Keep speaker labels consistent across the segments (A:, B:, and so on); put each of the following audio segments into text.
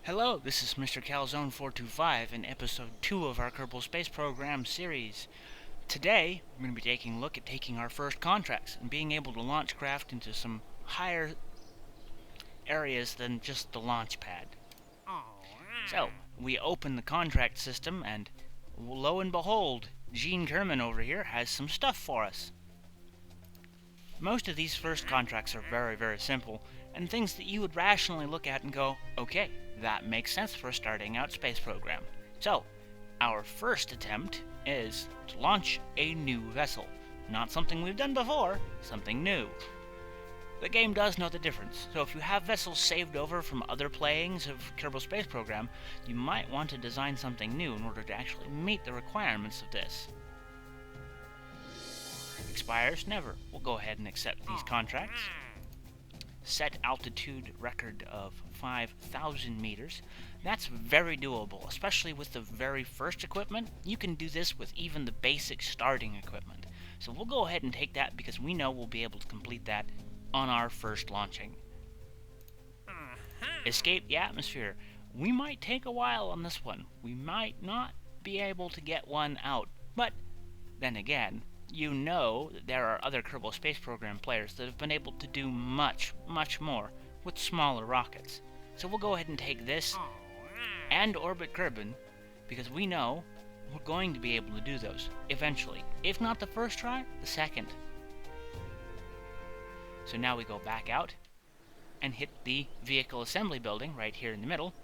A: Hello, this is Mr. Calzone425 in episode 2 of our Kerbal Space Program series. Today, we're going to be taking a look at taking our first contracts and being able to launch craft into some higher areas than just the launch pad. So, we open the contract system and lo and behold, Gene Kerman over here has some stuff for us. Most of these first contracts are very simple and things that you would rationally look at and go, okay, that makes sense for a starting out space program. So, our first attempt is to launch a new vessel. Not something we've done before, something new. The game does know the difference, so if you have vessels saved over from other playings of Kerbal Space Program, you might want to design something new in order to actually meet the requirements of this. Expires never. We'll go ahead and accept these contracts. Set altitude record of 5,000 meters. That's very doable, especially with the very first equipment. You can do this with even the basic starting equipment. So we'll go ahead and take that because we know we'll be able to complete that on our first launching. Escape the atmosphere. We might take a while on this one. We might not be able to get one out, but then again, you know that there are other Kerbal Space Program players that have been able to do much more with smaller rockets. So we'll go ahead and take this and orbit Kerbin because we know we're going to be able to do those eventually. If not the first try, the second. So now we go back out and hit the vehicle assembly building right here in the middle,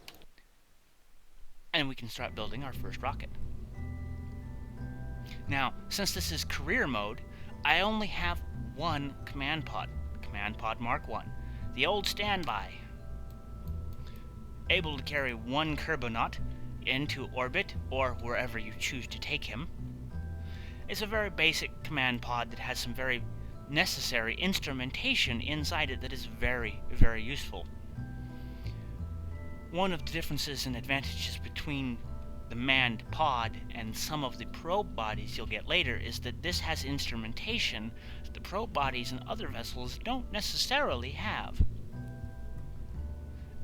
A: and we can start building our first rocket. Now, since this is career mode, I only have one command pod Mark 1, the old standby. Able to carry one Kerbonaut into orbit, or wherever you choose to take him. It's a very basic command pod that has some very necessary instrumentation inside it that is very useful. One of the differences and advantages between the manned pod and some of the probe bodies you'll get later is that this has instrumentation that the probe bodies and other vessels don't necessarily have.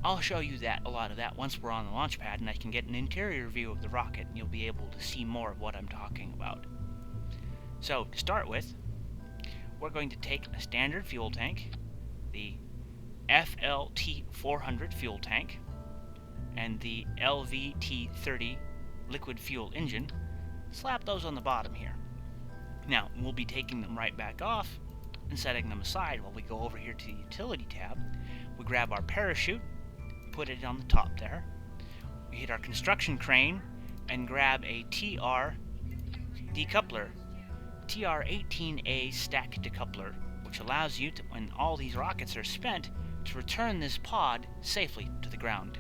A: I'll show you a lot of that once we're on the launch pad and I can get an interior view of the rocket and you'll be able to see more of what I'm talking about. So, to start with, we're going to take a standard fuel tank, the FLT400 fuel tank, and the LVT30 liquid fuel engine, slap those on the bottom here. Now, we'll be taking them right back off and setting them aside while we go over here to the utility tab. We grab our parachute, put it on the top there. We hit our construction crane and grab a TR decoupler, TR18A stack decoupler, which allows you to, when all these rockets are spent, to return this pod safely to the ground.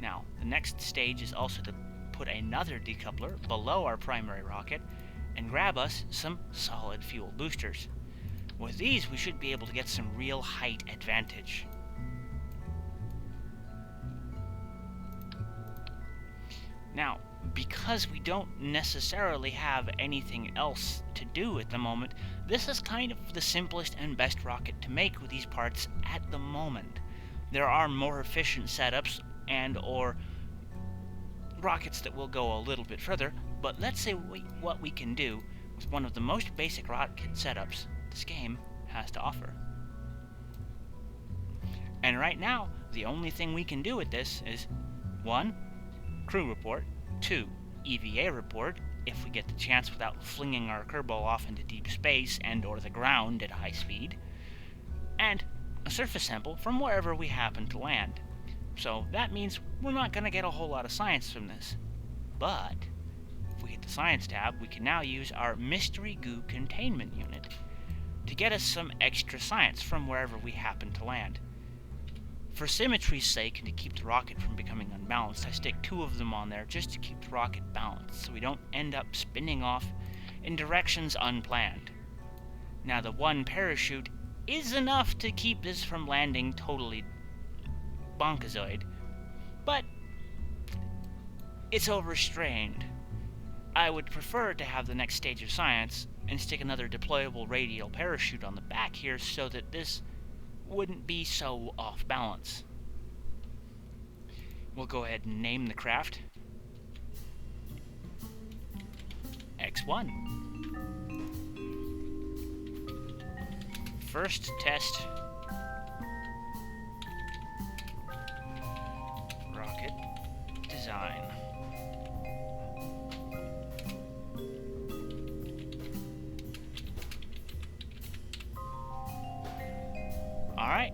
A: Now, the next stage is also to put another decoupler below our primary rocket and grab us some solid fuel boosters. With these, we should be able to get some real height advantage. Now, because we don't necessarily have anything else to do at the moment, this is kind of the simplest and best rocket to make with these parts at the moment. There are more efficient setups and or rockets that will go a little bit further, but let's say what we can do with one of the most basic rocket setups this game has to offer. And right now, the only thing we can do with this is 1. Crew report, 2. EVA report, if we get the chance without flinging our Kerbal off into deep space and or the ground at high speed, and a surface sample from wherever we happen to land. So that means we're not going to get a whole lot of science from this. But if we hit the science tab, we can now use our mystery goo containment unit to get us some extra science from wherever we happen to land. For symmetry's sake and to keep the rocket from becoming unbalanced, I stick 2 of them on there just to keep the rocket balanced so we don't end up spinning off in directions unplanned. Now, the 1 parachute is enough to keep this from landing totally bonkazoid, but it's overstrained. I would prefer to have the next stage of science and stick another deployable radial parachute on the back here so that this wouldn't be so off balance. We'll go ahead and name the craft X1. First test rocket design. Alright,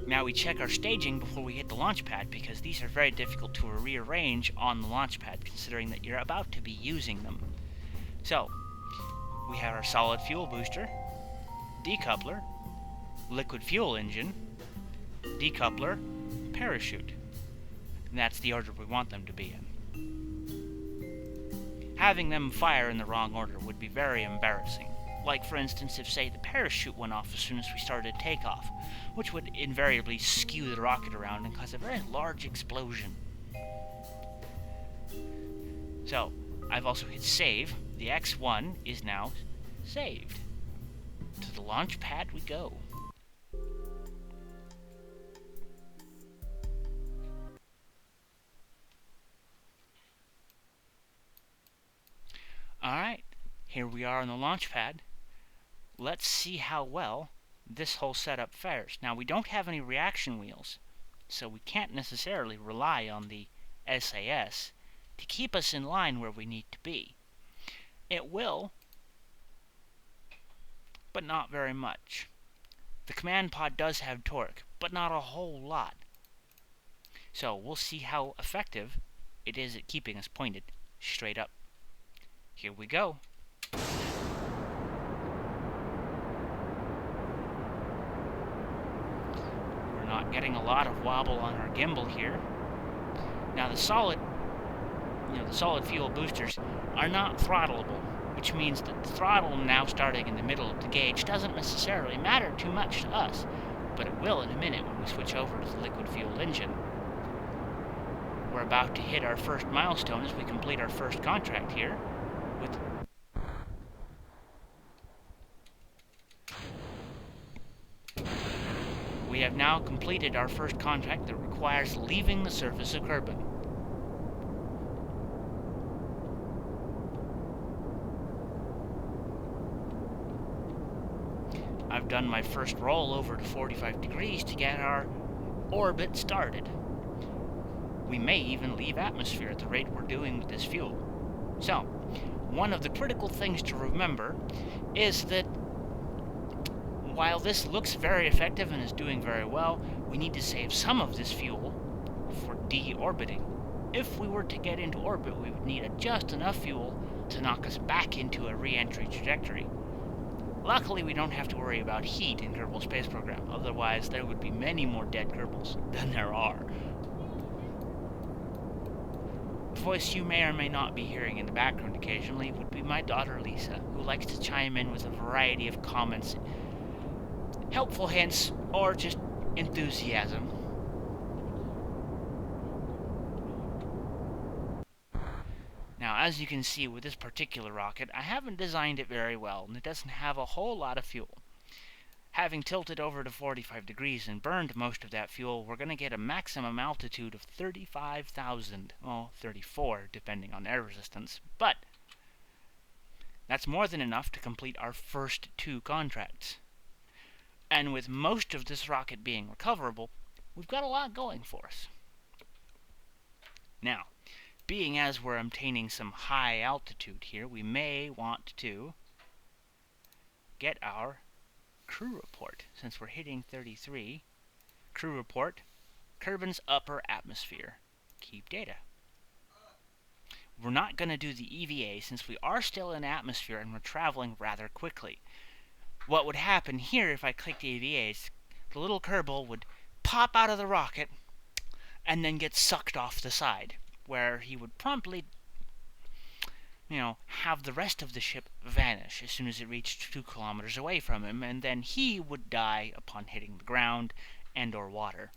A: now we check our staging before we hit the launch pad, because these are very difficult to rearrange on the launch pad, considering that you're about to be using them. So, we have our solid fuel booster, decoupler, liquid fuel engine, decoupler, parachute. And that's the order we want them to be in. Having them fire in the wrong order would be very embarrassing. Like, for instance, if, say, the parachute went off as soon as we started takeoff, which would invariably skew the rocket around and cause a very large explosion. So, I've also hit save. The X1 is now saved. To the launch pad we go. Alright, here we are on the launch pad. Let's see how well this whole setup fares. Now, we don't have any reaction wheels, so we can't necessarily rely on the SAS to keep us in line where we need to be. It will, but not very much. The command pod does have torque, but not a whole lot. So we'll see how effective it is at keeping us pointed straight up. Here we go. We're not getting a lot of wobble on our gimbal here. Now the solid fuel boosters are not throttleable, which means that the throttle now starting in the middle of the gauge doesn't necessarily matter too much to us, but it will in a minute when we switch over to the liquid fuel engine. We're about to hit our first milestone as we complete our first contract here with We have now completed our first contract that requires leaving the surface of Kerbin. I've done my first roll over to 45 degrees to get our orbit started. We may even leave atmosphere at the rate we're doing with this fuel. So, one of the critical things to remember is that while this looks very effective and is doing very well, we need to save some of this fuel for deorbiting. If we were to get into orbit, we would need just enough fuel to knock us back into a re-entry trajectory. Luckily, we don't have to worry about heat in Kerbal Space Program, otherwise there would be many more dead Kerbals than there are. The voice you may or may not be hearing in the background occasionally would be my daughter Lisa, who likes to chime in with a variety of comments, helpful hints, or just enthusiasm. Now, as you can see with this particular rocket, I haven't designed it very well, and it doesn't have a whole lot of fuel. Having tilted over to 45 degrees and burned most of that fuel, we're going to get a maximum altitude of 35,000, well, 34 depending on air resistance, but that's more than enough to complete our first 2 contracts. And with most of this rocket being recoverable, we've got a lot going for us. Now, being as we're obtaining some high altitude here, we may want to get our crew report. Since we're hitting 33, crew report, Kerbin's upper atmosphere. Keep data. We're not going to do the EVA since we are still in atmosphere and we're traveling rather quickly. What would happen here if I clicked EVAs, the little Kerbal would pop out of the rocket and then get sucked off the side, where he would promptly, have the rest of the ship vanish as soon as it reached 2 kilometers away from him, and then he would die upon hitting the ground and or water.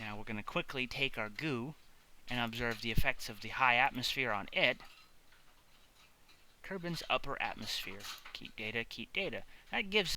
A: Now we're going to quickly take our goo and observe the effects of the high atmosphere on it. Kerbin's upper atmosphere. Keep data, keep data. That gives